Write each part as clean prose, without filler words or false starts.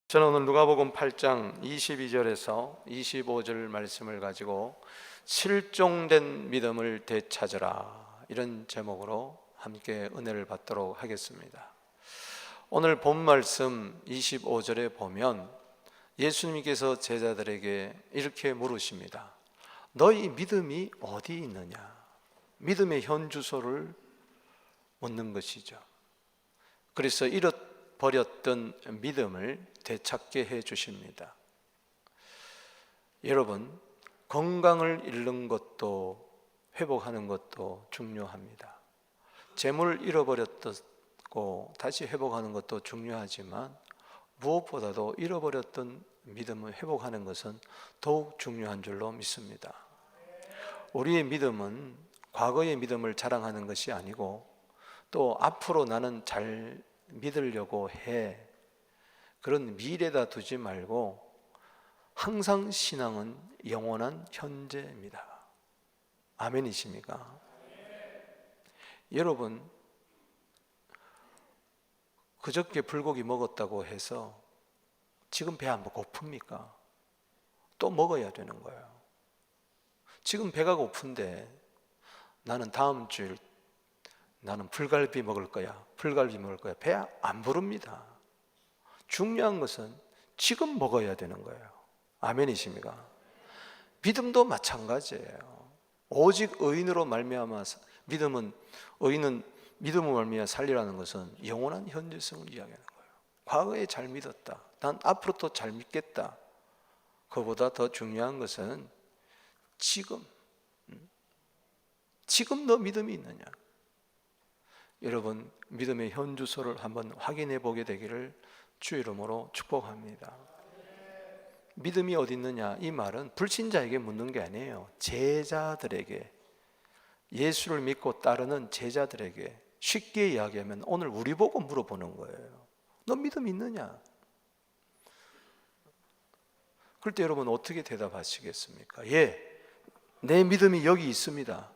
저는 오늘 누가복음 8장 22절에서 25절 말씀을 가지고 실종된 믿음을 되찾으라, 이런 제목으로 함께 은혜를 받도록 하겠습니다. 오늘 본 말씀 25절에 보면 예수님께서 제자들에게 이렇게 물으십니다. 너희 믿음이 어디 있느냐? 믿음의 현 주소를 묻는 것이죠. 그래서 잃어버렸던 믿음을 되찾게 해 주십니다. 여러분, 건강을 잃는 것도 회복하는 것도 중요합니다. 재물 잃어버렸고 다시 회복하는 것도 중요하지만 무엇보다도 잃어버렸던 믿음을 회복하는 것은 더욱 중요한 줄로 믿습니다. 우리의 믿음은 과거의 믿음을 자랑하는 것이 아니고 또 앞으로 나는 잘 믿으려고 해, 그런 미래다 두지 말고 항상 신앙은 영원한 현재입니다. 아멘이십니까? 여러분, 그저께 불고기 먹었다고 해서 지금 배 안 고픕니까? 또 먹어야 되는 거예요. 지금 배가 고픈데 나는 다음 주일 나는 불갈비 먹을 거야, 불갈비 먹을 거야, 배 안 부릅니다. 중요한 것은 지금 먹어야 되는 거예요. 아멘이십니까? 믿음도 마찬가지예요. 오직 의인으로 말미암아 의인은 믿음으로 말미암아 살리라는 것은 영원한 현재성을 이야기하는 거예요. 과거에 잘 믿었다, 난 앞으로 또 잘 믿겠다. 그보다 더 중요한 것은 지금 너 믿음이 있느냐? 여러분, 믿음의 현 주소를 한번 확인해 보게 되기를 주 이름으로 축복합니다. 믿음이 어디 있느냐? 이 말은 불신자에게 묻는 게 아니에요. 제자들에게, 예수를 믿고 따르는 제자들에게, 쉽게 이야기하면 오늘 우리 보고 물어보는 거예요. 너 믿음 있느냐? 그럴 때 여러분 어떻게 대답하시겠습니까? 예, 내 믿음이 여기 있습니다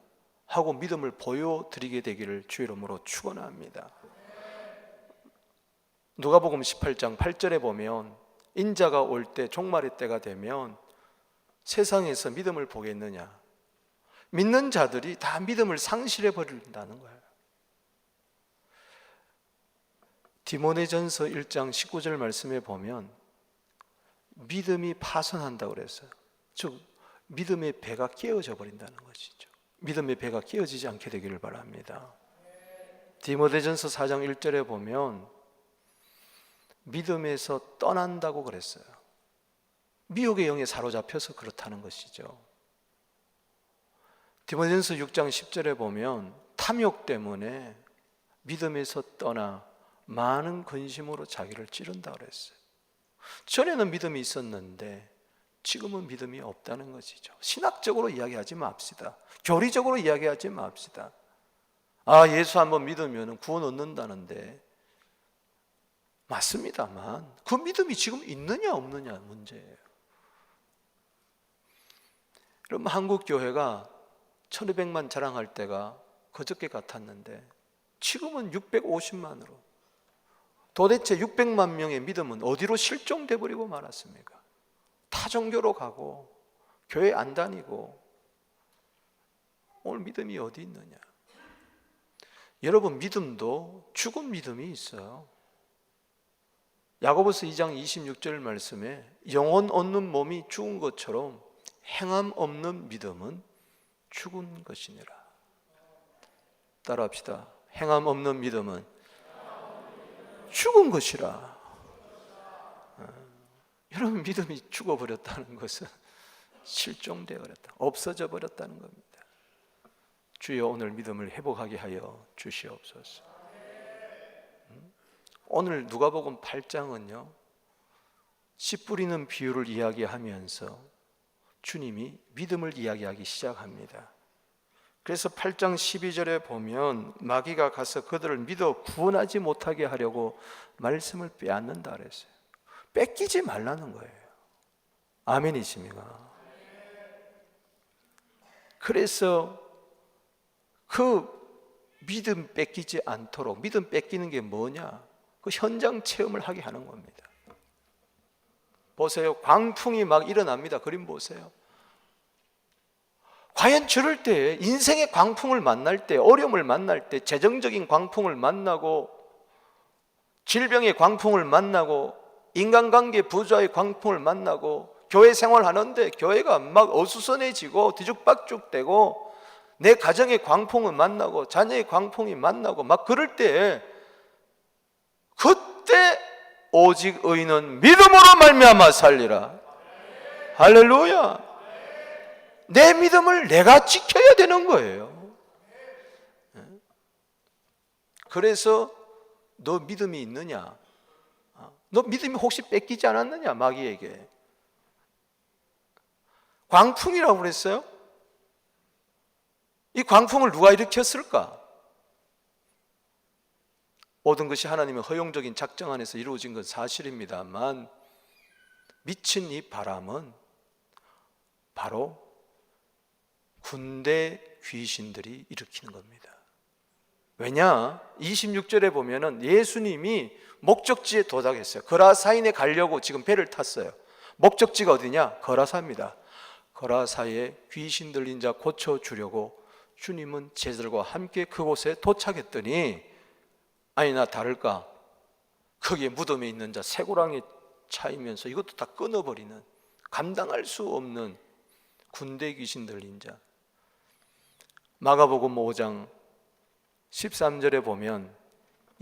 하고 믿음을 보여드리게 되기를 주 이름으로 축원합니다. 누가복음 18장 8절에 보면 인자가 올 때, 종말의 때가 되면 세상에서 믿음을 보겠느냐? 믿는 자들이 다 믿음을 상실해 버린다는 거예요. 디모데전서 1장 19절 말씀에 보면 믿음이 파손한다고 그랬어요. 즉 믿음의 배가 깨어져 버린다는 것이죠. 믿음의 배가 깨어지지 않게 되기를 바랍니다. 디모데전서 4장 1절에 보면 믿음에서 떠난다고 그랬어요. 미혹의 영에 사로잡혀서 그렇다는 것이죠. 디모데전서 6장 10절에 보면 탐욕 때문에 믿음에서 떠나 많은 근심으로 자기를 찌른다고 그랬어요. 전에는 믿음이 있었는데 지금은 믿음이 없다는 것이죠. 신학적으로 이야기하지 맙시다. 교리적으로 이야기하지 맙시다. 예수 한번 믿으면 구원 얻는다는데, 맞습니다만 그 믿음이 지금 있느냐 없느냐 문제예요. 여러분, 한국 교회가 1200만 자랑할 때가 그저께 같았는데 지금은 650만으로, 도대체 600만 명의 믿음은 어디로 실종돼 버리고 말았습니까? 타종교로 가고 교회 안 다니고. 오늘 믿음이 어디 있느냐? 여러분, 믿음도 죽은 믿음이 있어요. 야고보서 2장 26절 말씀에 영혼 없는 몸이 죽은 것처럼 행함 없는 믿음은 죽은 것이니라. 따라합시다. 행함 없는 믿음은 죽은 것이라. 여러분, 믿음이 죽어버렸다는 것은 실종되어 버렸다, 없어져 버렸다는 겁니다. 주여, 오늘 믿음을 회복하게 하여 주시옵소서. 오늘 누가복음 8장은요, 씨 뿌리는 비유를 이야기하면서 주님이 믿음을 이야기하기 시작합니다. 그래서 8장 12절에 보면 마귀가 가서 그들을 믿어 구원하지 못하게 하려고 말씀을 빼앗는다 그랬어요. 뺏기지 말라는 거예요. 아멘이십니까? 그래서 그 믿음 뺏기지 않도록, 믿음 뺏기는 게 뭐냐? 그 현장 체험을 하게 하는 겁니다. 보세요. 광풍이 막 일어납니다. 그림 보세요. 과연 저럴 때, 인생의 광풍을 만날 때, 어려움을 만날 때, 재정적인 광풍을 만나고, 질병의 광풍을 만나고, 인간관계 부조의 광풍을 만나고, 교회 생활하는데 교회가 막 어수선해지고 뒤죽박죽되고, 내 가정의 광풍을 만나고 자녀의 광풍이 만나고 막 그럴 때, 그때 오직 의인은 믿음으로 말미암아 살리라. 할렐루야. 내 믿음을 내가 지켜야 되는 거예요. 그래서 너 믿음이 있느냐? 너 믿음이 혹시 뺏기지 않았느냐? 마귀에게. 광풍이라고 그랬어요? 이 광풍을 누가 일으켰을까? 모든 것이 하나님의 허용적인 작정 안에서 이루어진 건 사실입니다만, 미친 이 바람은 바로 군대 귀신들이 일으키는 겁니다. 왜냐? 26절에 보면은 예수님이 목적지에 도착했어요. 거라사인에 가려고 지금 배를 탔어요. 목적지가 어디냐? 거라사입니다. 거라사에 귀신 들린 자 고쳐주려고 주님은 제자들과 함께 그곳에 도착했더니, 아니나 다를까 거기에 무덤에 있는 자 쇠고랑에 차이면서 이것도 다 끊어버리는, 감당할 수 없는 군대 귀신 들린 자. 마가복음 5장 13절에 보면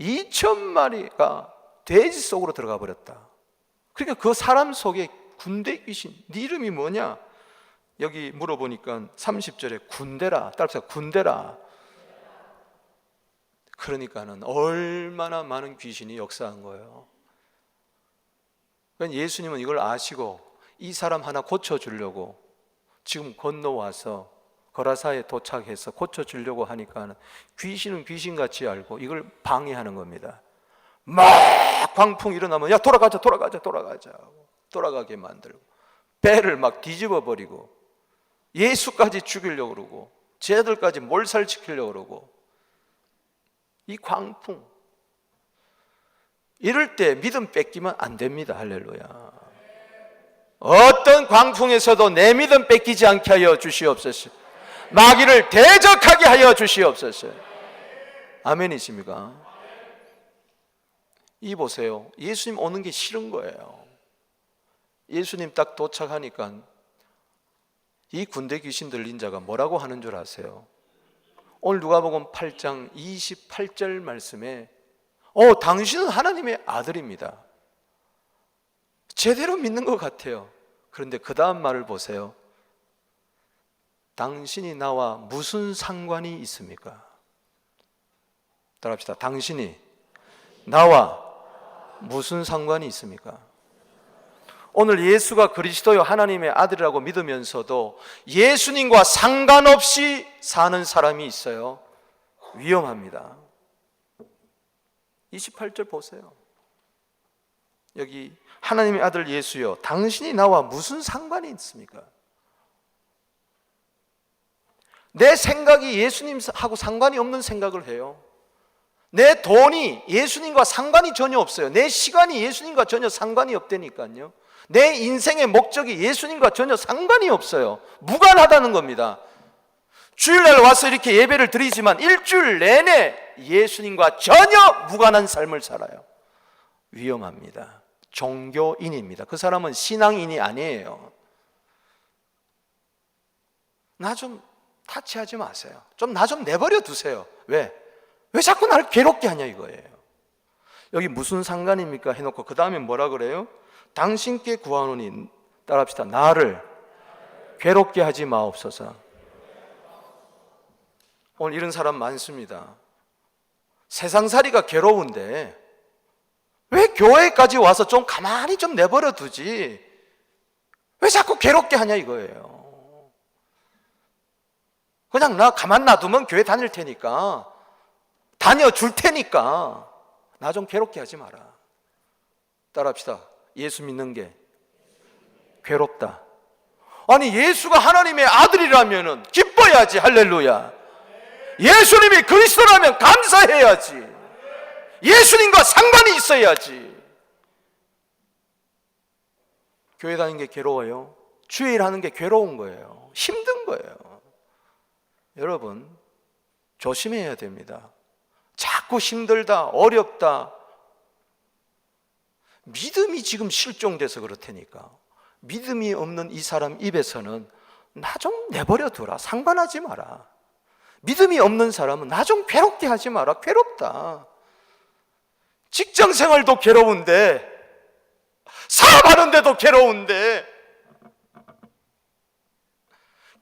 2,000마리가 돼지 속으로 들어가 버렸다. 그러니까 그 사람 속에 군대 귀신, 네 이름이 뭐냐? 여기 물어보니까 30절에 군대라, 따라서 군대라. 그러니까는 얼마나 많은 귀신이 역사한 거예요. 그러니까 예수님은 이걸 아시고 이 사람 하나 고쳐주려고 지금 건너와서 거라사에 도착해서 고쳐주려고 하니까 귀신은 귀신같이 알고 이걸 방해하는 겁니다. 막 광풍 일어나면 야 돌아가자 돌아가게 만들고, 배를 막 뒤집어 버리고, 예수까지 죽이려고 그러고, 쟤들까지 몰살시키려고 그러고. 이 광풍, 이럴 때 믿음 뺏기면 안 됩니다. 할렐루야. 어떤 광풍에서도 내 믿음 뺏기지 않게 하여 주시옵소서. 마귀를 대적하게 하여 주시옵소서. 아멘이십니까? 이 보세요. 예수님 오는 게 싫은 거예요. 예수님 딱 도착하니까 이 군대 귀신 들린 자가 뭐라고 하는 줄 아세요? 오늘 누가복음 8장 28절 말씀에 당신은 하나님의 아들입니다. 제대로 믿는 것 같아요. 그런데 그 다음 말을 보세요. 당신이 나와 무슨 상관이 있습니까? 따라합시다. 당신이 나와 무슨 상관이 있습니까? 오늘 예수가 그리스도요 하나님의 아들이라고 믿으면서도 예수님과 상관없이 사는 사람이 있어요. 위험합니다. 28절 보세요. 여기 하나님의 아들 예수여, 당신이 나와 무슨 상관이 있습니까? 내 생각이 예수님하고 상관이 없는 생각을 해요. 내 돈이 예수님과 상관이 전혀 없어요. 내 시간이 예수님과 전혀 상관이 없다니까요. 내 인생의 목적이 예수님과 전혀 상관이 없어요. 무관하다는 겁니다. 주일날 와서 이렇게 예배를 드리지만 일주일 내내 예수님과 전혀 무관한 삶을 살아요. 위험합니다. 종교인입니다. 그 사람은 신앙인이 아니에요. 나 좀 타치하지 마세요. 나 좀 내버려 두세요. 왜 자꾸 나를 괴롭게 하냐 이거예요. 여기 무슨 상관입니까 해놓고 그 다음에 뭐라 그래요? 당신께 구하노니, 따라합시다. 나를 괴롭게 하지 마옵소서. 오늘 이런 사람 많습니다. 세상살이가 괴로운데 왜 교회까지 와서 좀 가만히 좀 내버려 두지, 왜 자꾸 괴롭게 하냐 이거예요. 그냥 나 가만 놔두면 교회 다닐 테니까, 다녀줄 테니까 나 좀 괴롭게 하지 마라. 따라합시다. 예수 믿는 게 괴롭다. 아니 예수가 하나님의 아들이라면 기뻐야지. 할렐루야. 예수님이 그리스도라면 감사해야지. 예수님과 상관이 있어야지. 교회 다니는 게 괴로워요? 주일 하는 게 괴로운 거예요. 힘든 거예요. 여러분, 조심해야 됩니다. 자꾸 힘들다, 어렵다. 믿음이 지금 실종돼서 그렇다니까. 믿음이 없는 이 사람 입에서는 나 좀 내버려 두라. 상관하지 마라. 믿음이 없는 사람은 나 좀 괴롭게 하지 마라. 괴롭다. 직장 생활도 괴로운데, 사업하는데도 괴로운데,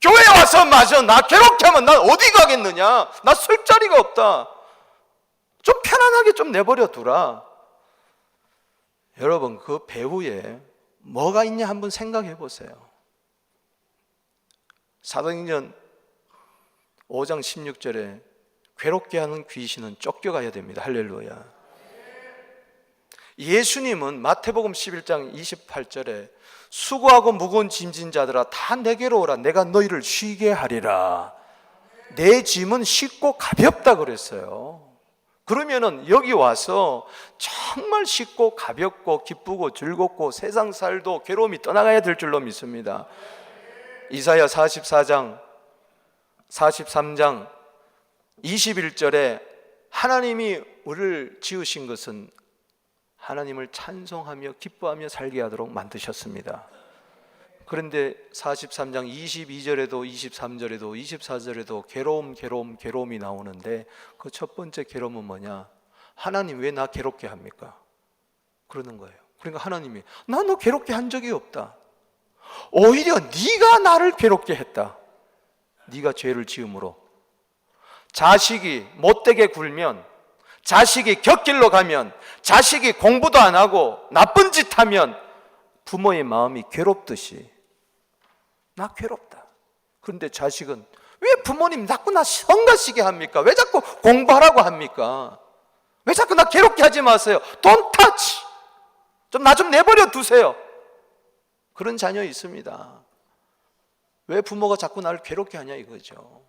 교회 와서 마저 나 괴롭게 하면 난 어디 가겠느냐? 나 쓸 자리가 없다. 좀 편안하게 좀 내버려 두라. 여러분, 그 배후에 뭐가 있냐 한번 생각해 보세요. 사도행전 5장 16절에 괴롭게 하는 귀신은 쫓겨가야 됩니다. 할렐루야. 예수님은 마태복음 11장 28절에 수고하고 무거운 짐진 자들아 다 내게로 오라. 내가 너희를 쉬게 하리라. 내 짐은 쉽고 가볍다 그랬어요. 그러면은 여기 와서 정말 쉽고 가볍고 기쁘고 즐겁고 세상 살도 괴로움이 떠나가야 될 줄로 믿습니다. 이사야 44장 43장 21절에 하나님이 우리를 지으신 것은 하나님을 찬송하며 기뻐하며 살게 하도록 만드셨습니다. 그런데 43장 22절에도 23절에도 24절에도 괴로움이 나오는데 그 첫 번째 괴로움은 뭐냐? 하나님 왜 나 괴롭게 합니까? 그러는 거예요. 그러니까 하나님이 나 너 괴롭게 한 적이 없다. 오히려 네가 나를 괴롭게 했다. 네가 죄를 지음으로. 자식이 못되게 굴면, 자식이 곁길로 가면, 자식이 공부도 안 하고 나쁜 짓 하면 부모의 마음이 괴롭듯이 나 괴롭다. 그런데 자식은 왜 부모님 자꾸 나 성가시게 합니까? 왜 자꾸 공부하라고 합니까? 왜 자꾸 나 괴롭게 하지 마세요? Don't touch! 좀 나 좀 내버려 두세요. 그런 자녀 있습니다. 왜 부모가 자꾸 나를 괴롭게 하냐 이거죠.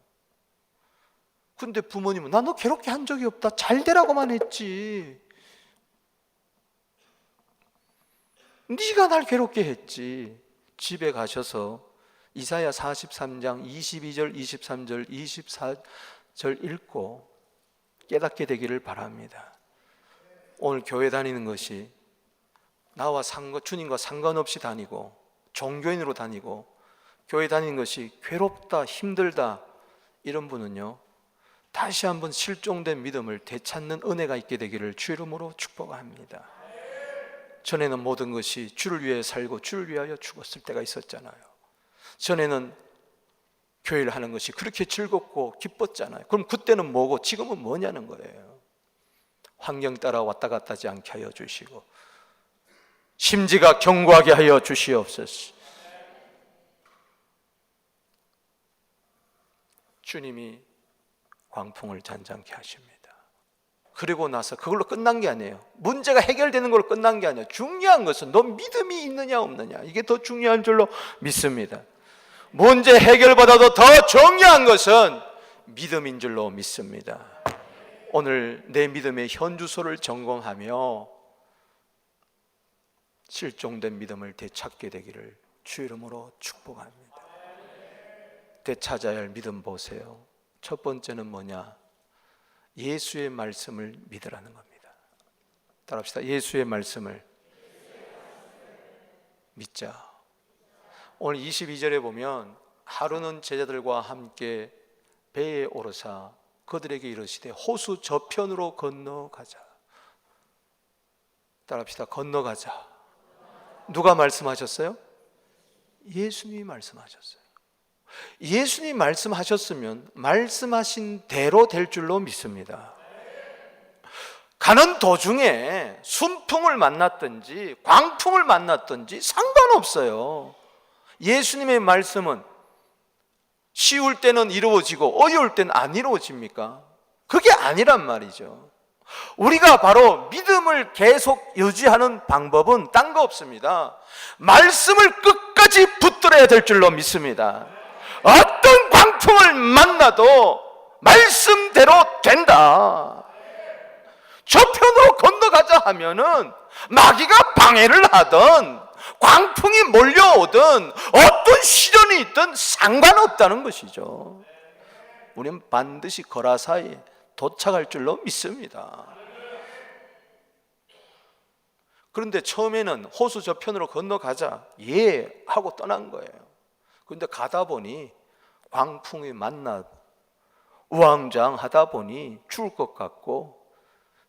근데 부모님은 나 너 괴롭게 한 적이 없다. 잘 되라고만 했지. 네가 날 괴롭게 했지. 집에 가셔서 이사야 43장 22절, 23절, 24절 읽고 깨닫게 되기를 바랍니다. 오늘 교회 다니는 것이 나와 주님과 상관없이 다니고 종교인으로 다니고 교회 다니는 것이 괴롭다, 힘들다 이런 분은요, 다시 한번 실종된 믿음을 되찾는 은혜가 있게 되기를 주 이름으로 축복합니다. 전에는 모든 것이 주를 위해 살고 주를 위하여 죽었을 때가 있었잖아요. 전에는 교회를 하는 것이 그렇게 즐겁고 기뻤잖아요. 그럼 그때는 뭐고 지금은 뭐냐는 거예요. 환경 따라 왔다 갔다 하지 않게 하여 주시고 심지가 견고하게 하여 주시옵소서. 주님이 광풍을 잔잔케 하십니다. 그리고 나서 그걸로 끝난 게 아니에요. 문제가 해결되는 걸로 끝난 게 아니에요. 중요한 것은 너 믿음이 있느냐 없느냐, 이게 더 중요한 줄로 믿습니다. 문제 해결보다도 더 중요한 것은 믿음인 줄로 믿습니다. 오늘 내 믿음의 현주소를 점검하며 실종된 믿음을 되찾게 되기를 주 이름으로 축복합니다. 되찾아야 할 믿음 보세요. 첫 번째는 뭐냐? 예수의 말씀을 믿으라는 겁니다. 따라합시다. 예수의 말씀을 믿자. 오늘 22절에 보면 하루는 제자들과 함께 배에 오르사 그들에게 이르시되 호수 저편으로 건너가자. 따라합시다. 건너가자. 누가 말씀하셨어요? 예수님이 말씀하셨어요. 예수님이 말씀하셨으면 말씀하신 대로 될 줄로 믿습니다. 가는 도중에 순풍을 만났든지 광풍을 만났든지 상관없어요. 예수님의 말씀은 쉬울 때는 이루어지고 어려울 때는 안 이루어집니까? 그게 아니란 말이죠. 우리가 바로 믿음을 계속 유지하는 방법은 딴 거 없습니다. 말씀을 끝까지 붙들어야 될 줄로 믿습니다. 어떤 광풍을 만나도 말씀대로 된다. 저편으로 건너가자 하면은 마귀가 방해를 하던 광풍이 몰려오든 어떤 시련이 있든 상관없다는 것이죠. 우리는 반드시 거라사에 도착할 줄로 믿습니다. 그런데 처음에는 호수 저편으로 건너가자 예 하고 떠난 거예요. 그런데 가다 보니 광풍이 만나 우왕좌왕하다 보니 죽을 것 같고,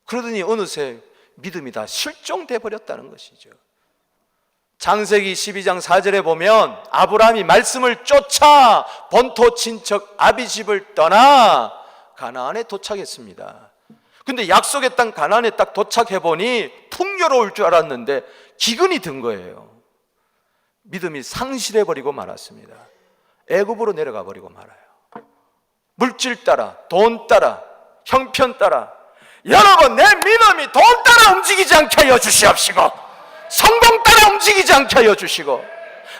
그러더니 어느새 믿음이 다 실종돼 버렸다는 것이죠. 창세기 12장 4절에 보면 아브라함이 말씀을 쫓아 본토 친척 아비집을 떠나 가나안에 도착했습니다. 근데 약속의 땅 가나안에 딱 도착해 보니 풍요로울 줄 알았는데 기근이 든 거예요. 믿음이 상실해 버리고 말았습니다. 애굽으로 내려가 버리고 말아요. 물질 따라, 돈 따라, 형편 따라. 여러분, 내 믿음이 돈 따라 움직이지 않게 하여 주시옵시고, 성공 따라 움직이지 않게 하여 주시고,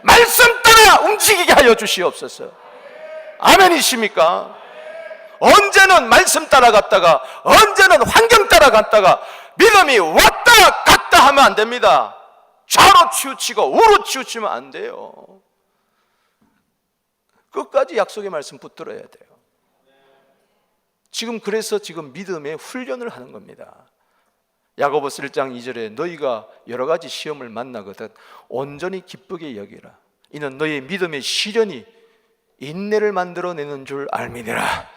말씀 따라 움직이게 하여 주시옵소서. 아멘이십니까? 언제는 말씀 따라갔다가 언제는 환경 따라갔다가 믿음이 왔다 갔다 하면 안 됩니다. 좌로 치우치고 우로 치우치면 안 돼요. 끝까지 약속의 말씀 붙들어야 돼요. 그래서 지금 믿음의 훈련을 하는 겁니다. 야고보서 1장 2절에 너희가 여러 가지 시험을 만나거든 온전히 기쁘게 여기라. 이는 너희의 믿음의 시련이 인내를 만들어내는 줄 알미니라.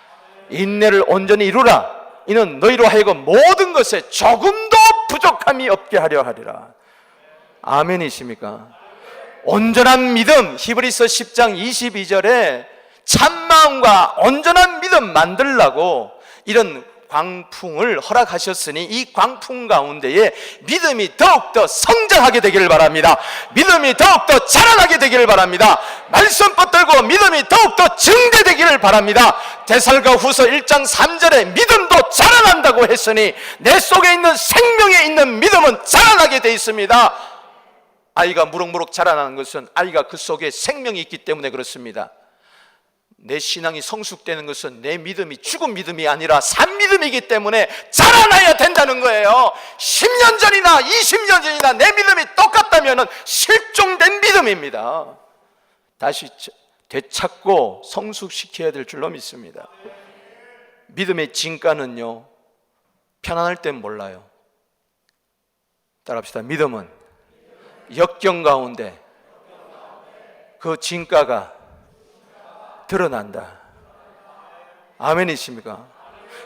인내를 온전히 이루라. 이는 너희로 하여금 모든 것에 조금도 부족함이 없게 하려 하리라. 아멘이십니까? 온전한 믿음, 히브리서 10장 22절에 참마음과 온전한 믿음 만들라고 이런 광풍을 허락하셨으니 이 광풍 가운데에 믿음이 더욱더 성장하게 되기를 바랍니다. 믿음이 더욱더 자라나게 되기를 바랍니다. 말씀 붙들고 믿음이 더욱더 증대되기를 바랍니다. 데살가후서 1장 3절에 믿음도 자라난다고 했으니 내 속에 있는 생명에 있는 믿음은 자라나게 되어 있습니다. 아이가 무럭무럭 자라나는 것은 아이가 그 속에 생명이 있기 때문에 그렇습니다. 내 신앙이 성숙되는 것은 내 믿음이 죽은 믿음이 아니라 산 믿음이기 때문에 자라나야 된다는 거예요. 10년 전이나 20년 전이나 내 믿음이 똑같다면 실종된 믿음입니다. 다시 되찾고 성숙시켜야 될 줄로 믿습니다. 믿음의 진가는요, 편안할 땐 몰라요. 따라합시다. 믿음은 역경 가운데 그 진가가 드러난다. 아멘이십니까?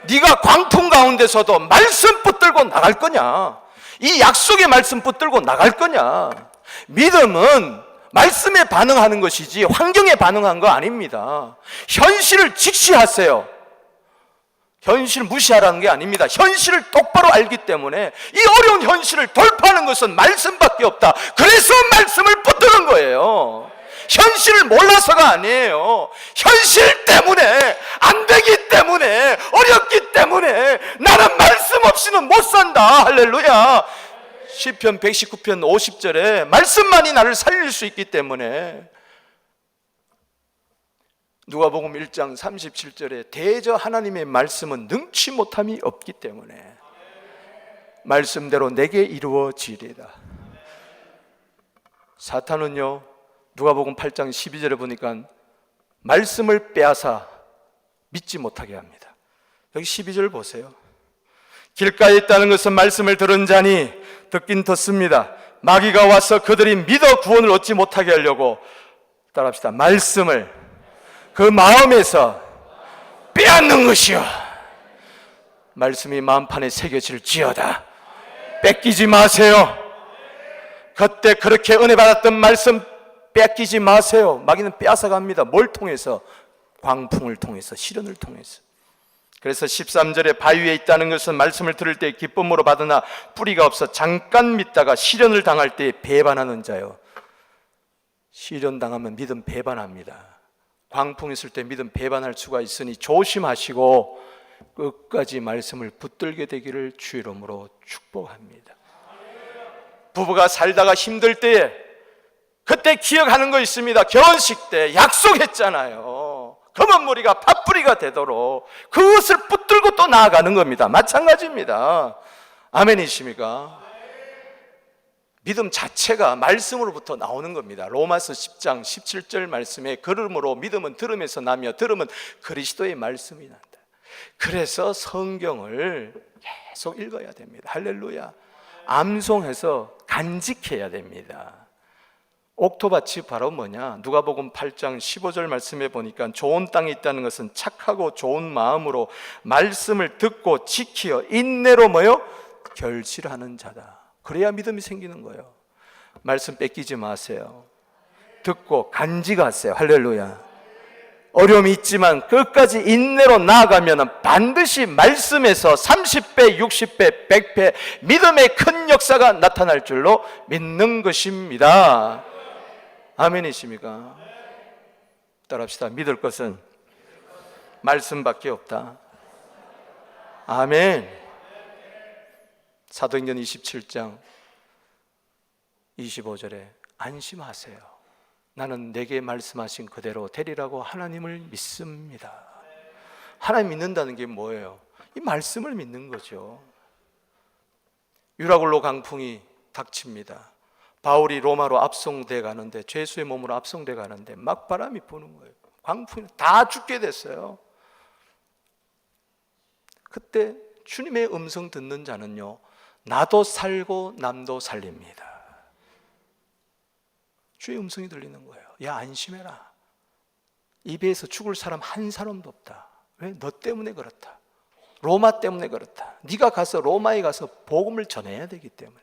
네가 광풍 가운데서도 말씀 붙들고 나갈 거냐? 이 약속의 말씀 붙들고 나갈 거냐? 믿음은 말씀에 반응하는 것이지 환경에 반응한 거 아닙니다. 현실을 직시하세요. 현실 무시하라는 게 아닙니다. 현실을 똑바로 알기 때문에 이 어려운 현실을 돌파하는 것은 말씀밖에 없다. 그래서 말씀을 붙드는 거예요. 현실을 몰라서가 아니에요. 현실 때문에, 안 되기 때문에, 어렵기 때문에 나는 말씀 없이는 못 산다. 할렐루야. 시편 119편 50절에 말씀만이 나를 살릴 수 있기 때문에, 누가복음 1장 37절에 대저 하나님의 말씀은 능치 못함이 없기 때문에 말씀대로 내게 이루어지리라. 사탄은요, 누가복음 8장 12절에 보니까 말씀을 빼앗아 믿지 못하게 합니다. 여기 12절 보세요. 길가에 있다는 것은 말씀을 들은 자니 듣긴 듣습니다. 마귀가 와서 그들이 믿어 구원을 얻지 못하게 하려고, 따라합시다, 말씀을 그 마음에서 빼앗는 것이요, 말씀이 마음판에 새겨질지어다. 뺏기지 마세요. 그때 그렇게 은혜 받았던 말씀 뺏기지 마세요. 마귀는 빼앗아갑니다. 뭘 통해서? 광풍을 통해서, 시련을 통해서. 그래서 13절에 바위에 있다는 것은 말씀을 들을 때 기쁨으로 받으나 뿌리가 없어 잠깐 믿다가 시련을 당할 때 배반하는 자요. 시련 당하면 믿음 배반합니다. 광풍 있을 때 믿음 배반할 수가 있으니 조심하시고 끝까지 말씀을 붙들게 되기를 주 이름으로 축복합니다. 부부가 살다가 힘들 때에 그때 기억하는 거 있습니다. 결혼식 때 약속했잖아요. 검은 무리가 팥뿌리가 되도록 그것을 붙들고 또 나아가는 겁니다. 마찬가지입니다. 아멘이십니까? 믿음 자체가 말씀으로부터 나오는 겁니다. 로마서 10장 17절 말씀에 그러므로 믿음은 들음에서 나며 들음은 그리스도의 말씀이 난다. 그래서 성경을 계속 읽어야 됩니다. 할렐루야. 암송해서 간직해야 됩니다. 옥토밭이 바로 뭐냐? 누가복음 8장 15절 말씀에 보니까 좋은 땅에 있다는 것은 착하고 좋은 마음으로 말씀을 듣고 지키어 인내로 뭐요? 결실하는 자다. 그래야 믿음이 생기는 거예요. 말씀 뺏기지 마세요. 듣고 간직하세요. 할렐루야. 어려움이 있지만 끝까지 인내로 나아가면 반드시 말씀에서 30배, 60배, 100배 믿음의 큰 역사가 나타날 줄로 믿는 것입니다. 아멘이십니까? 따라합시다. 믿을 것은 말씀밖에 없다. 아멘. 사도행전 27장 25절에 안심하세요. 나는 내게 말씀하신 그대로 되리라고 하나님을 믿습니다. 하나님 믿는다는 게 뭐예요? 이 말씀을 믿는 거죠. 유라굴로 강풍이 닥칩니다. 바울이 로마로 압송돼 가는데, 죄수의 몸으로 압송돼 가는데 막 바람이 부는 거예요. 광풍이 다 죽게 됐어요. 그때 주님의 음성 듣는 자는요, 나도 살고 남도 살립니다. 주의 음성이 들리는 거예요. 야, 안심해라. 이 배에서 죽을 사람 한 사람도 없다. 왜? 너 때문에 그렇다. 로마 때문에 그렇다. 네가 가서 로마에 가서 복음을 전해야 되기 때문에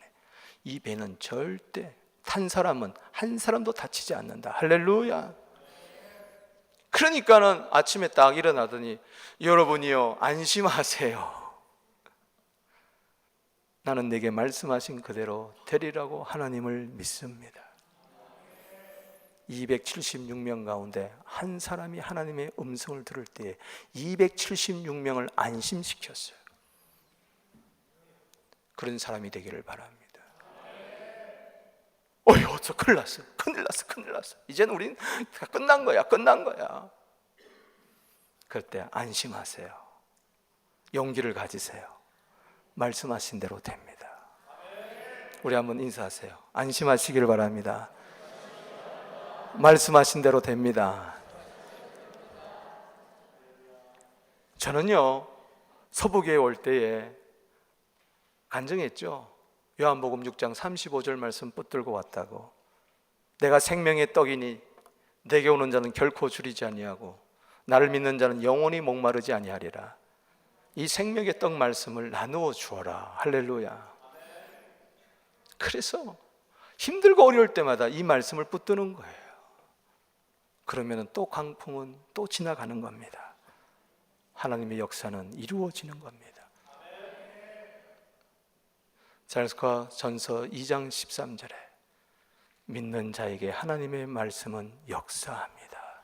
이 배는 절대 탄 사람은 한 사람도 다치지 않는다. 할렐루야. 그러니까는 아침에 딱 일어나더니 여러분이요, 안심하세요. 나는 내게 말씀하신 그대로 되리라고 하나님을 믿습니다. 276명 가운데 한 사람이 하나님의 음성을 들을 때 276명을 안심시켰어요. 그런 사람이 되기를 바랍니다. 어휴, 큰일 났어. 큰일 났어. 큰일 났어. 이제는 우린 다 끝난 거야. 끝난 거야. 그럴 때 안심하세요. 용기를 가지세요. 말씀하신 대로 됩니다. 우리 한번 인사하세요. 안심하시기를 바랍니다. 말씀하신 대로 됩니다. 저는요, 서부교회 올 때에 간증했죠. 요한복음 6장 35절 말씀 붙들고 왔다고. 내가 생명의 떡이니 내게 오는 자는 결코 줄이지 아니하고 나를 믿는 자는 영원히 목마르지 아니하리라. 이 생명의 떡 말씀을 나누어 주어라. 할렐루야. 그래서 힘들고 어려울 때마다 이 말씀을 붙드는 거예요. 그러면 또 강풍은 또 지나가는 겁니다. 하나님의 역사는 이루어지는 겁니다. 잘스과 전서 2장 13절에 믿는 자에게 하나님의 말씀은 역사합니다.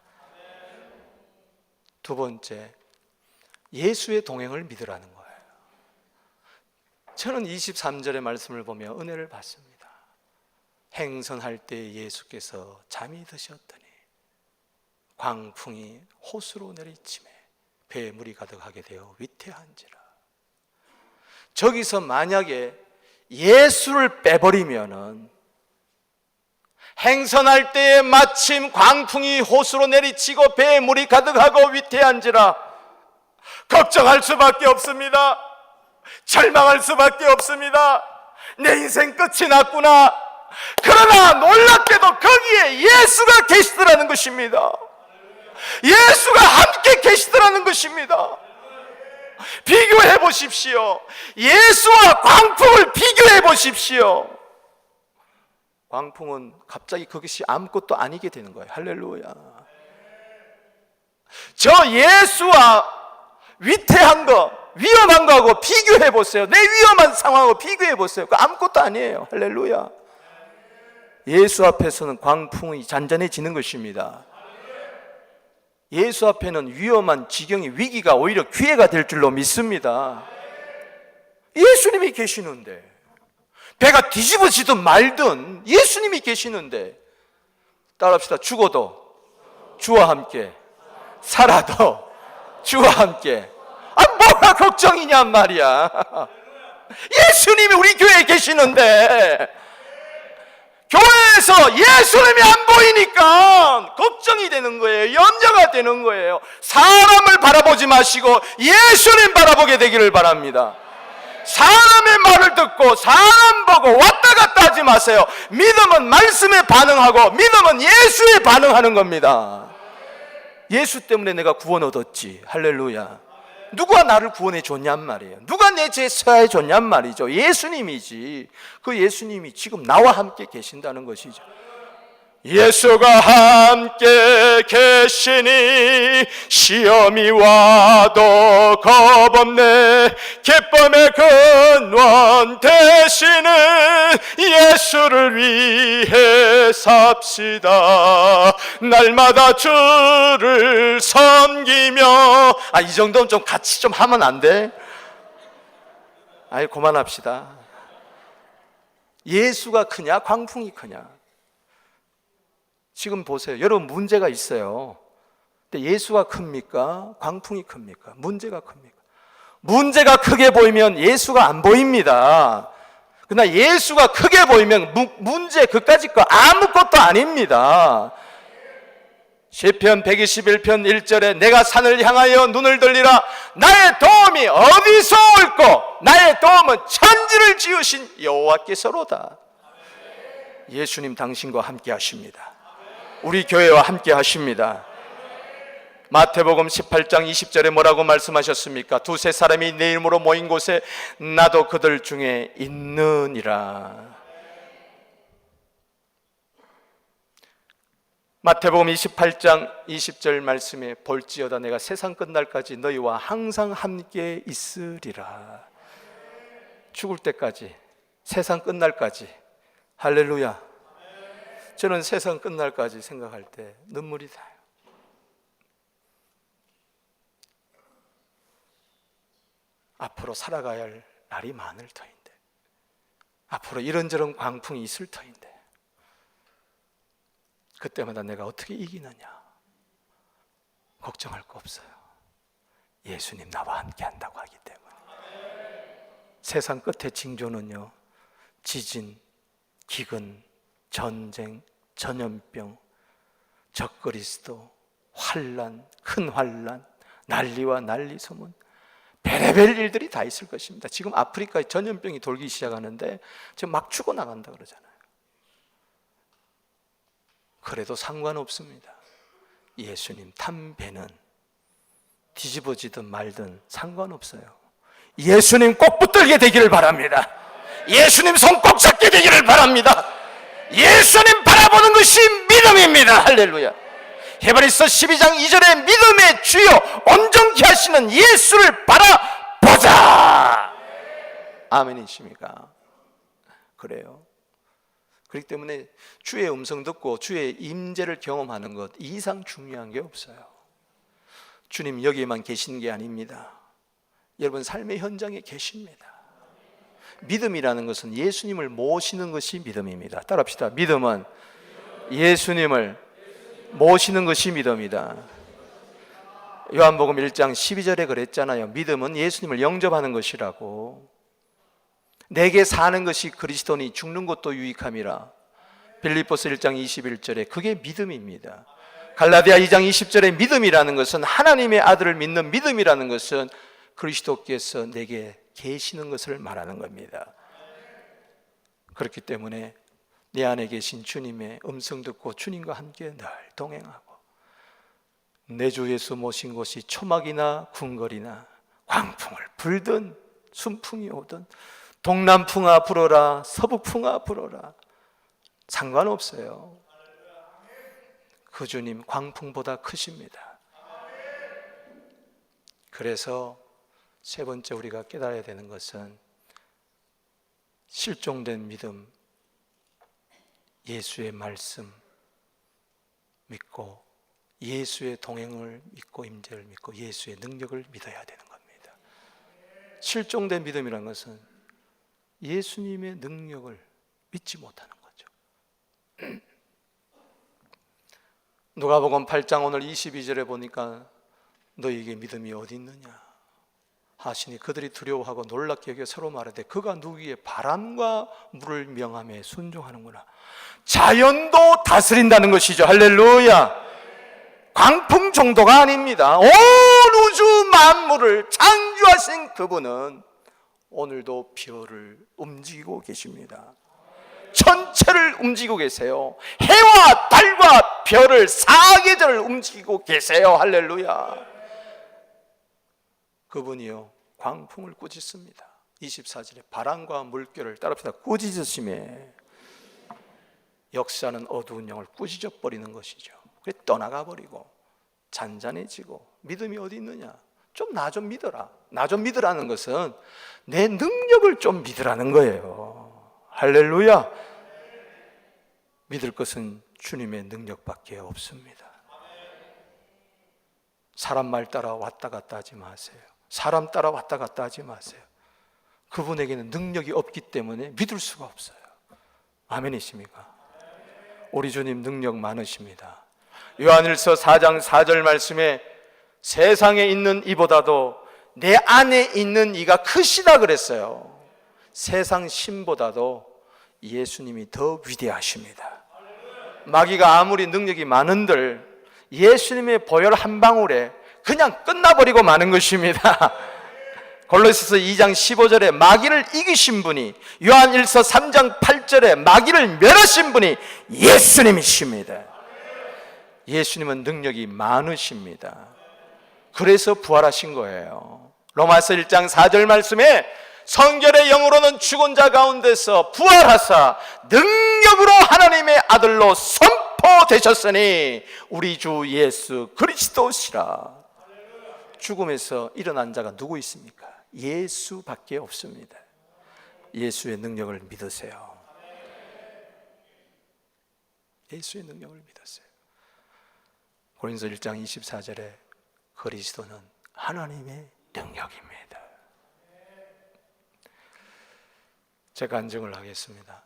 두 번째, 예수의 동행을 믿으라는 거예요. 저는 23절의 말씀을 보며 은혜를 받습니다. 행선할 때 예수께서 잠이 드셨더니 광풍이 호수로 내리치매 배에 물이 가득하게 되어 위태한지라. 저기서 만약에 예수를 빼버리면은 행선할 때에 마침 광풍이 호수로 내리치고 배에 물이 가득하고 위태한지라 걱정할 수밖에 없습니다. 절망할 수밖에 없습니다. 내 인생 끝이 났구나. 그러나 놀랍게도 거기에 예수가 계시더라는 것입니다. 예수가 함께 계시더라는 것입니다. 비교해 보십시오. 예수와 광풍을 비교해 보십시오. 광풍은 갑자기 그것이 아무것도 아니게 되는 거예요. 할렐루야. 저 예수와 위태한 거, 위험한 거하고 비교해 보세요. 내 위험한 상황하고 비교해 보세요. 그 아무것도 아니에요. 할렐루야. 예수 앞에서는 광풍이 잔잔해지는 것입니다. 예수 앞에는 위험한 지경의 위기가 오히려 기회가 될 줄로 믿습니다. 예수님이 계시는데, 배가 뒤집어지든 말든 예수님이 계시는데, 따라합시다. 죽어도 주와 함께, 살아도 주와 함께. 뭐가 걱정이냔 말이야. 예수님이 우리 교회에 계시는데 교회에서 예수님이 안 보이니까 걱정이 되는 거예요. 염려가 되는 거예요. 사람을 바라보지 마시고 예수님 바라보게 되기를 바랍니다. 사람의 말을 듣고 사람 보고 왔다 갔다 하지 마세요. 믿음은 말씀에 반응하고 믿음은 예수에 반응하는 겁니다. 예수 때문에 내가 구원 얻었지. 할렐루야. 누가 나를 구원해 줬냔 말이에요. 누가 내 죄 사해 줬냔 말이죠. 예수님이지. 그 예수님이 지금 나와 함께 계신다는 것이죠. 예수가 함께 계시니 시험이 와도 겁없네. 기쁨의 근원 되시는 예수를 위해 삽시다. 날마다 주를 섬기며. 이 정도는 좀 같이 좀 하면 안 돼? 그만합시다. 예수가 크냐 광풍이 크냐? 지금 보세요. 여러분 문제가 있어요. 근데 예수가 큽니까? 광풍이 큽니까? 문제가 큽니까? 문제가 크게 보이면 예수가 안 보입니다. 그러나 예수가 크게 보이면 문제 그까짓 거 아무것도 아닙니다. 시편 121편 1절에 내가 산을 향하여 눈을 돌리라. 나의 도움이 어디서 올꼬? 나의 도움은 천지를 지으신 여호와께서로다. 예수님 당신과 함께 하십니다. 우리 교회와 함께 하십니다. 마태복음 18장 20절에 뭐라고 말씀하셨습니까? 두세 사람이 내 이름으로 모인 곳에 나도 그들 중에 있느니라. 마태복음 28장 20절 말씀에 볼지어다 내가 세상 끝날까지 너희와 항상 함께 있으리라. 죽을 때까지, 세상 끝날까지. 할렐루야. 저는 세상 끝날까지 생각할 때 눈물이 나요. 앞으로 살아가야 할 날이 많을 터인데, 앞으로 이런저런 광풍이 있을 터인데, 그때마다 내가 어떻게 이기느냐 걱정할 거 없어요. 예수님 나와 함께 한다고 하기 때문에. 세상 끝의 징조는요, 지진, 기근, 전쟁, 전염병, 적그리스도, 환란, 큰 환란, 난리와 난리 소문, 별의별 일들이 다 있을 것입니다. 지금 아프리카에 전염병이 돌기 시작하는데 지금 막 죽어나간다 그러잖아요. 그래도 상관없습니다. 예수님 탄 배는 뒤집어지든 말든 상관없어요. 예수님 꼭 붙들게 되기를 바랍니다. 예수님 손 꼭 잡게 되기를 바랍니다. 예수님 바라보는 것이 믿음입니다. 할렐루야. 히브리서 12장 2절에 믿음의 주요 온전케 하시는 예수를 바라보자. 아멘이십니까? 그래요. 그렇기 때문에 주의 음성 듣고 주의 임재를 경험하는 것 이상 중요한 게 없어요. 주님 여기에만 계시는 게 아닙니다. 여러분 삶의 현장에 계십니다. 믿음이라는 것은 예수님을 모시는 것이 믿음입니다. 따라합시다. 믿음은 예수님을 모시는 것이 믿음이다. 요한복음 1장 12절에 그랬잖아요. 믿음은 예수님을 영접하는 것이라고. 내게 사는 것이 그리스도니 죽는 것도 유익함이라. 빌립보서 1장 21절에 그게 믿음입니다. 갈라디아 2장 20절에 믿음이라는 것은 하나님의 아들을 믿는 믿음이라는 것은 그리스도께서 내게 계시는 것을 말하는 겁니다. 그렇기 때문에 내 안에 계신 주님의 음성 듣고 주님과 함께 늘 동행하고, 내 주 예수 모신 곳이 초막이나 궁궐이나 광풍을 불든 순풍이 오든 동남풍아 불어라 서북풍아 불어라 상관없어요. 그 주님 광풍보다 크십니다. 그래서 세 번째 우리가 깨달아야 되는 것은 실종된 믿음, 예수의 말씀 믿고 예수의 동행을 믿고 임재를 믿고 예수의 능력을 믿어야 되는 겁니다. 실종된 믿음이라는 것은 예수님의 능력을 믿지 못하는 거죠. 누가복음 8장 오늘 22절에 보니까 너희에게 믿음이 어디 있느냐 하시니 그들이 두려워하고 놀랍게 여겨 서로 말하되 그가 누구기에 바람과 물을 명함에 순종하는구나. 자연도 다스린다는 것이죠. 할렐루야. 광풍 정도가 아닙니다. 온 우주 만물을 창조하신 그분은 오늘도 별을 움직이고 계십니다. 전체를 움직이고 계세요. 해와 달과 별을 사계절을 움직이고 계세요. 할렐루야. 그분이요 광풍을 꾸짖습니다. 24절에 바람과 물결을 따라피다 꾸짖으심에 역사는 어두운 영을 꾸짖어 버리는 것이죠. 그래 떠나가 버리고 잔잔해지고 믿음이 어디 있느냐? 좀 나 좀 믿어라. 나 좀 믿으라는 것은 내 능력을 좀 믿으라는 거예요. 할렐루야. 믿을 것은 주님의 능력밖에 없습니다. 사람 말 따라 왔다 갔다 하지 마세요. 사람 따라 왔다 갔다 하지 마세요. 그분에게는 능력이 없기 때문에 믿을 수가 없어요. 아멘이십니까? 우리 주님 능력 많으십니다. 요한일서 4장 4절 말씀에 세상에 있는 이보다도 내 안에 있는 이가 크시다 그랬어요. 세상 신보다도 예수님이 더 위대하십니다. 마귀가 아무리 능력이 많은들 예수님의 보혈 한 방울에 그냥 끝나버리고 마는 것입니다. 골로새서 2장 15절에 마귀를 이기신 분이, 요한일서 3장 8절에 마귀를 멸하신 분이 예수님이십니다. 예수님은 능력이 많으십니다. 그래서 부활하신 거예요. 로마서 1장 4절 말씀에 성결의 영으로는 죽은 자 가운데서 부활하사 능력으로 하나님의 아들로 선포되셨으니 우리 주 예수 그리스도시라. 죽음에서 일어난 자가 누구 있습니까? 예수밖에 없습니다. 예수의 능력을 믿으세요. 예수의 능력을 믿으세요. 고린도서 1장 24절에 그리스도는 하나님의 능력입니다. 제가 간증을 하겠습니다.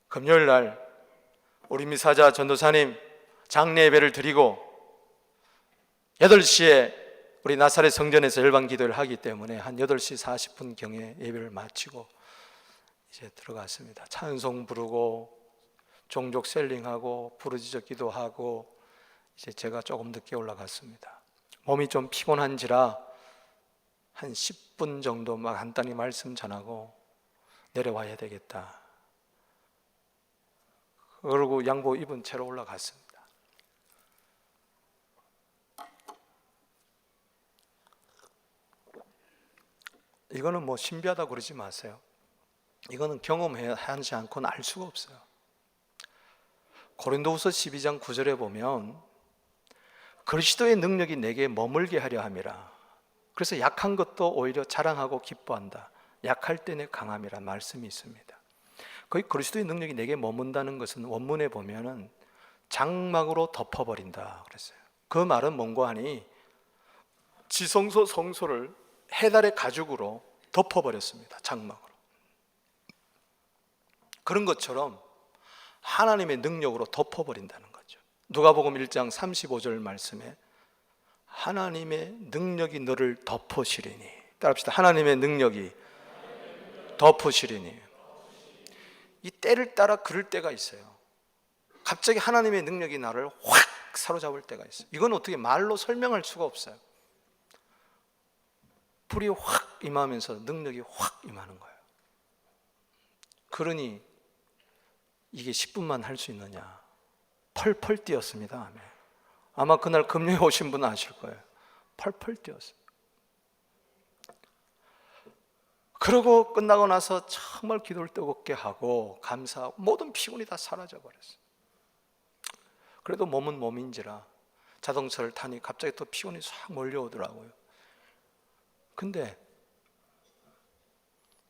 금요일 날 우리 미사자 전도사님 장례 예배를 드리고 8시에 우리 나사렛 성전에서 열방 기도를 하기 때문에 한 8시 40분경에 예배를 마치고 이제 들어갔습니다. 찬송 부르고 종족 셀링하고 부르짖어 기도하고 이제 제가 조금 늦게 올라갔습니다. 몸이 좀 피곤한지라 한 10분 정도 막 간단히 말씀 전하고 내려와야 되겠다. 그러고 양복 입은 채로 올라갔습니다. 이거는 뭐 신비하다고 그러지 마세요. 이거는 경험하지 않고는 알 수가 없어요. 고린도후서 12장 9절에 보면 그리스도의 능력이 내게 머물게 하려 함이라. 그래서 약한 것도 오히려 자랑하고 기뻐한다. 약할 때 내 강함이라 말씀이 있습니다. 거기 그리스도의 능력이 내게 머문다는 것은 원문에 보면은 장막으로 덮어버린다 그랬어요. 그 말은 뭔고 하니 지성소 성소를 해달의 가죽으로 덮어버렸습니다. 장막으로. 그런 것처럼 하나님의 능력으로 덮어버린다는 거죠. 누가복음 1장 35절 말씀에 하나님의 능력이 너를 덮으시리니, 따라합시다. 하나님의 능력이 덮으시리니. 이 때를 따라 그럴 때가 있어요. 갑자기 하나님의 능력이 나를 확 사로잡을 때가 있어요. 이건 어떻게 말로 설명할 수가 없어요. 불이 확 임하면서 능력이 확 임하는 거예요. 그러니 이게 10분만 할 수 있느냐? 펄펄 뛰었습니다. 아마 그날 금요일에 오신 분은 아실 거예요. 펄펄 뛰었어요. 그러고 끝나고 나서 정말 기도를 뜨겁게 하고 감사하고 모든 피곤이 다 사라져 버렸어요. 그래도 몸은 몸인지라 자동차를 타니 갑자기 또 피곤이 싹 몰려오더라고요. 근데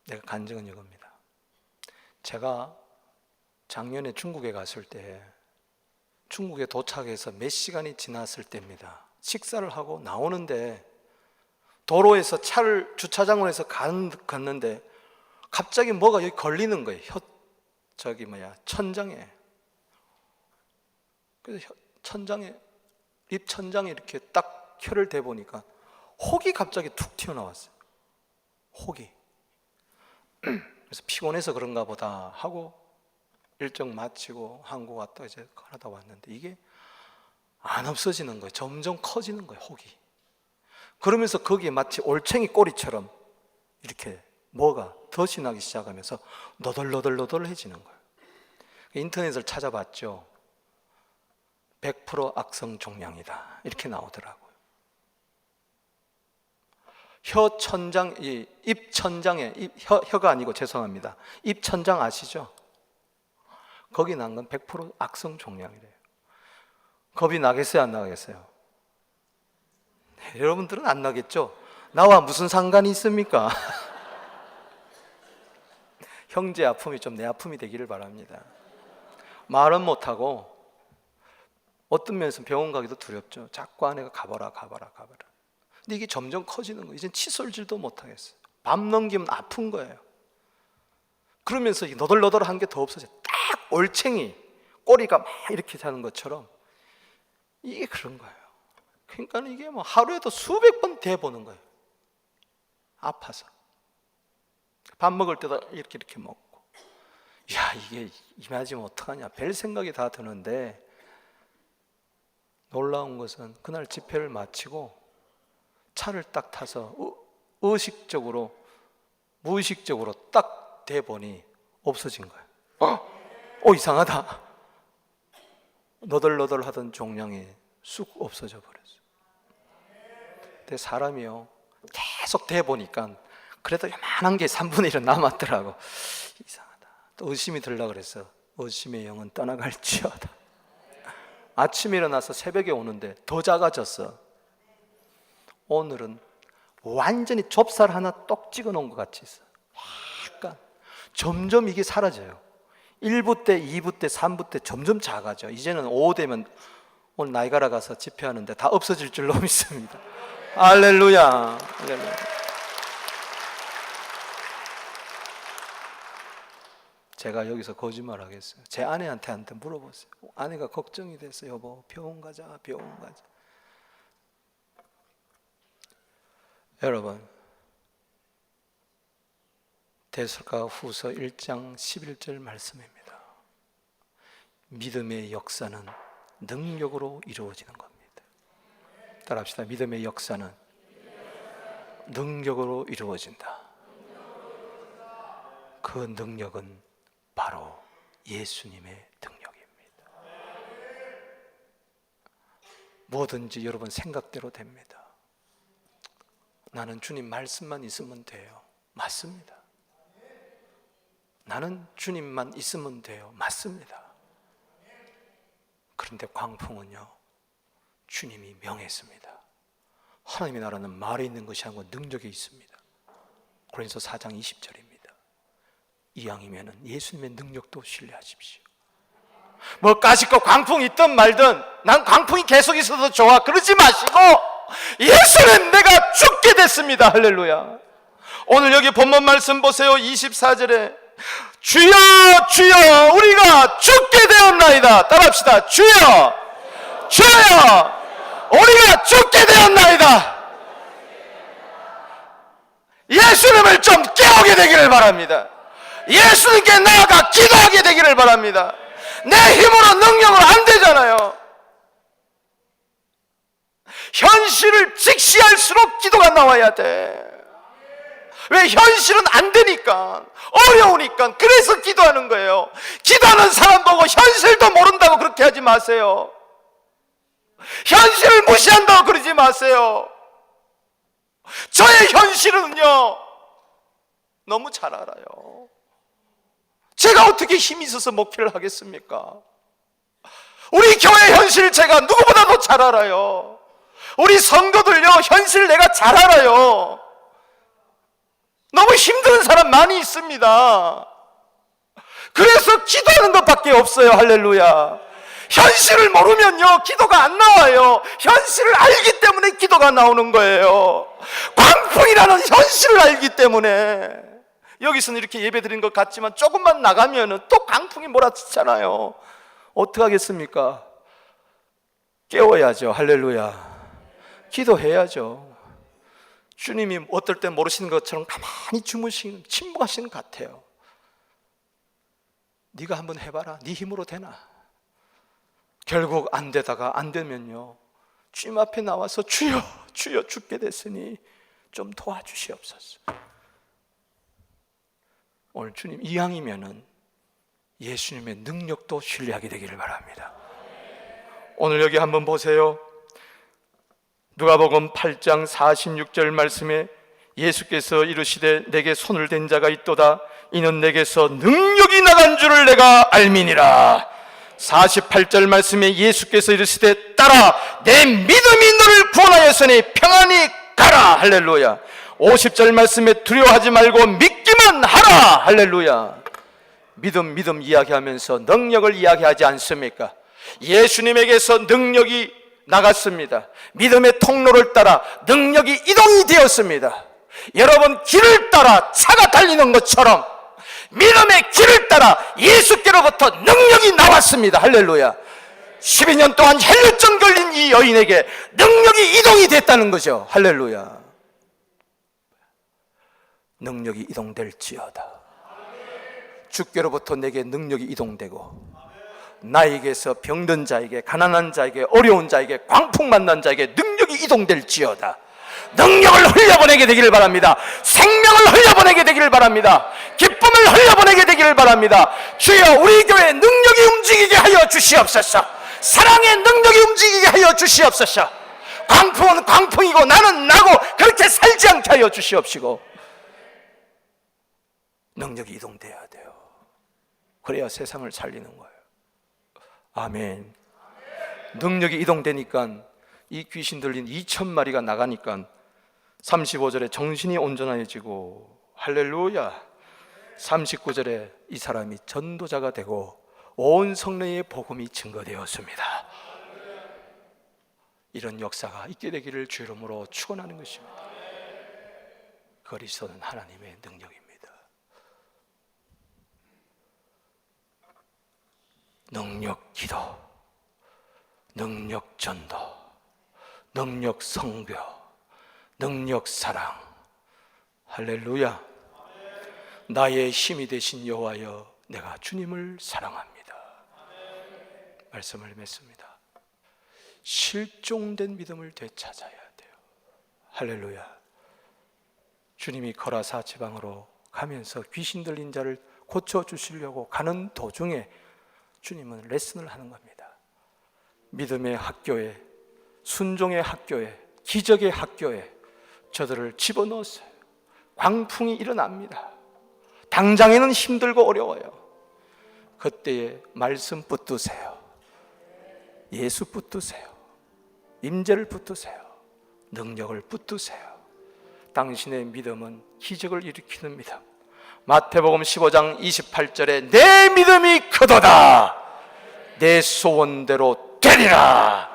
내가 간증은 이겁니다. 제가 작년에 중국에 갔을 때 중국에 도착해서 몇 시간이 지났을 때입니다. 식사를 하고 나오는데 도로에서 차를 주차장으로 갔는데 갑자기 뭐가 여기 걸리는 거예요. 천장에. 그래서 천장에, 입 천장에 이렇게 딱 혀를 대보니까 혹이 갑자기 툭 튀어나왔어요. 혹이. 그래서 피곤해서 그런가 보다 하고 일정 마치고 한국 왔다 이제 가나다 왔는데 이게 안 없어지는 거예요. 점점 커지는 거예요, 혹이. 그러면서 거기에 마치 올챙이 꼬리처럼 이렇게 뭐가 덫이 나기 시작하면서 너덜너덜너덜해지는 거예요. 인터넷을 찾아봤죠. 100% 악성 종양이다 이렇게 나오더라고요. 혀 천장, 입 천장에 혀가 아니고 죄송합니다. 입 천장 아시죠? 거기 난 건 100% 악성 종양이래요. 겁이 나겠어요, 안 나겠어요? 네, 여러분들은 안 나겠죠? 나와 무슨 상관이 있습니까? 형제 아픔이 좀 내 아픔이 되기를 바랍니다. 말은 못하고 어떤 면에서 병원 가기도 두렵죠. 자꾸 아내가 가봐라. 근데 이게 점점 커지는 거예요. 이젠 칫솔질도 못하겠어요. 밤 넘기면 아픈 거예요. 그러면서 너덜너덜한 게 더 없어져요. 딱 올챙이 꼬리가 막 이렇게 자는 것처럼 이게 그런 거예요. 그러니까 이게 뭐 하루에도 수백 번 대보는 거예요. 아파서 밥 먹을 때도 이렇게 먹고, 야 이게 임하지면 어떡하냐 별 생각이 다 드는데, 놀라운 것은 그날 집회를 마치고 차를 딱 타서 무의식적으로 딱 대보니 없어진 거예요. 이상하다. 너덜너덜하던 종양이 쑥 없어져 버렸어요. 근데 사람이요 계속 대보니까 그래도 요만한 게 3분의 1은 남았더라고. 이상하다. 또 의심이 들려고 그래서 의심의 영은 떠나갈지어다. 아침에 일어나서 새벽에 오는데 더 작아졌어. 오늘은 완전히 좁쌀 하나 똑 찍어 놓은 것 같이 있어. 약간 점점 이게 사라져요. 1부 때, 2부 때, 3부 때 점점 작아져. 이제는 오후 되면 오늘 나이가라 가서 집회하는데 다 없어질 줄로 믿습니다. 할렐루야. 할렐루야. 제가 여기서 거짓말 하겠어요. 제 아내한테 물어보세요. 아내가 걱정이 됐어요. 여보 병원 가자. 여러분, 데살로니가 후서 1장 11절 말씀입니다. 믿음의 역사는 능력으로 이루어지는 겁니다. 따라합시다. 믿음의 역사는 능력으로 이루어진다. 그 능력은 바로 예수님의 능력입니다. 뭐든지 여러분 생각대로 됩니다. 나는 주님 말씀만 있으면 돼요. 맞습니다. 나는 주님만 있으면 돼요. 맞습니다. 그런데 광풍은요, 주님이 명했습니다. 하나님의 나라는 말에 있는 것이 아니고 능력에 있습니다. 고린도서 4장 20절입니다. 이왕이면 예수님의 능력도 신뢰하십시오. 뭐 까짓거 광풍이 있든 말든 난 광풍이 계속 있어도 좋아 그러지 마시고, 예수는 내가 죽게 됐습니다. 할렐루야. 오늘 여기 본문 말씀 보세요. 24절에 주여 주여 우리가 죽게 되었나이다. 따라합시다. 주여 우리가 죽게 되었나이다. 예수님을 좀 깨우게 되기를 바랍니다. 예수님께 나아가 기도하게 되기를 바랍니다. 내 힘으로 능력으로 안 되잖아요. 현실을 직시할수록 기도가 나와야 돼. 왜? 현실은 안 되니까, 어려우니까. 그래서 기도하는 거예요. 기도하는 사람 보고 현실도 모른다고 그렇게 하지 마세요. 현실을 무시한다고 그러지 마세요. 저의 현실은요 너무 잘 알아요. 제가 어떻게 힘이 있어서 목회를 하겠습니까? 우리 교회 현실 제가 누구보다도 잘 알아요. 우리 성도들요 현실 내가 잘 알아요. 너무 힘든 사람 많이 있습니다. 그래서 기도하는 것밖에 없어요. 할렐루야. 현실을 모르면요 기도가 안 나와요. 현실을 알기 때문에 기도가 나오는 거예요. 광풍이라는 현실을 알기 때문에. 여기서는 이렇게 예배 드린 것 같지만 조금만 나가면은 또 광풍이 몰아치잖아요. 어떡하겠습니까? 깨워야죠. 할렐루야. 기도해야죠. 주님이 어떨 때 모르시는 것처럼 가만히 침묵하시는 것 같아요. 네가 한번 해봐라. 네 힘으로 되나? 결국 안 되다가 안 되면요, 주님 앞에 나와서 주여, 주여 죽게 됐으니 좀 도와주시옵소서. 오늘 주님 이왕이면은 예수님의 능력도 신뢰하게 되기를 바랍니다. 오늘 여기 한번 보세요. 누가복음 8장 46절 말씀에 예수께서 이르시되 내게 손을 댄 자가 있도다. 이는 내게서 능력이 나간 줄을 내가 알미니라. 48절 말씀에 예수께서 이르시되 따라 내 믿음이 너를 구원하였으니 평안히 가라. 할렐루야. 50절 말씀에 두려워하지 말고 믿기만 하라. 할렐루야. 믿음 이야기하면서 능력을 이야기하지 않습니까? 예수님에게서 능력이 나갔습니다. 믿음의 통로를 따라 능력이 이동이 되었습니다. 여러분, 길을 따라 차가 달리는 것처럼 믿음의 길을 따라 예수께로부터 능력이 나왔습니다. 할렐루야. 12년 동안 혈루증 걸린 이 여인에게 능력이 이동이 됐다는 거죠. 할렐루야. 능력이 이동될지어다. 주께로부터 내게 능력이 이동되고 나에게서 병든 자에게, 가난한 자에게, 어려운 자에게, 광풍 만난 자에게 능력이 이동될지어다. 능력을 흘려보내게 되기를 바랍니다. 생명을 흘려보내게 되기를 바랍니다. 기쁨을 흘려보내게 되기를 바랍니다. 주여, 우리 교회 능력이 움직이게 하여 주시옵소서. 사랑의 능력이 움직이게 하여 주시옵소서. 광풍은 광풍이고 나는 나고 그렇게 살지 않게 하여 주시옵시고, 능력이 이동돼야 돼요. 그래야 세상을 살리는 거예요. 아멘. 능력이 이동되니까 이 귀신 들린 2,000마리가 나가니까 35절에 정신이 온전해지고, 할렐루야. 39절에 이 사람이 전도자가 되고 온 성령의 복음이 증거되었습니다. 이런 역사가 있게 되기를 주 이름으로 축원하는 것입니다. 그리스도는 하나님의 능력입니다. 능력 기도, 능력 전도, 능력 성교, 능력 사랑. 할렐루야. 나의 힘이 되신 여호와여, 내가 주님을 사랑합니다. 말씀을 맺습니다. 실종된 믿음을 되찾아야 돼요. 할렐루야. 주님이 거라사 지방으로 가면서 귀신 들린 자를 고쳐주시려고 가는 도중에 주님은 레슨을 하는 겁니다. 믿음의 학교에, 순종의 학교에, 기적의 학교에 저들을 집어넣었어요. 광풍이 일어납니다. 당장에는 힘들고 어려워요. 그때에 말씀 붙드세요. 예수 붙드세요. 임재를 붙드세요. 능력을 붙드세요. 당신의 믿음은 기적을 일으키는 믿음. 마태복음 15장 28절에 내 믿음이 크도다. 내 소원대로 되리라.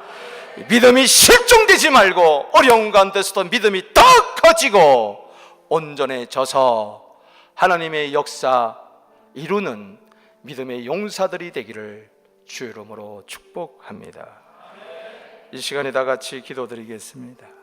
믿음이 실종되지 말고 어려운 가운데서도 믿음이 더 커지고 온전해져서 하나님의 역사 이루는 믿음의 용사들이 되기를 주 이름으로 축복합니다. 이 시간에 다 같이 기도드리겠습니다.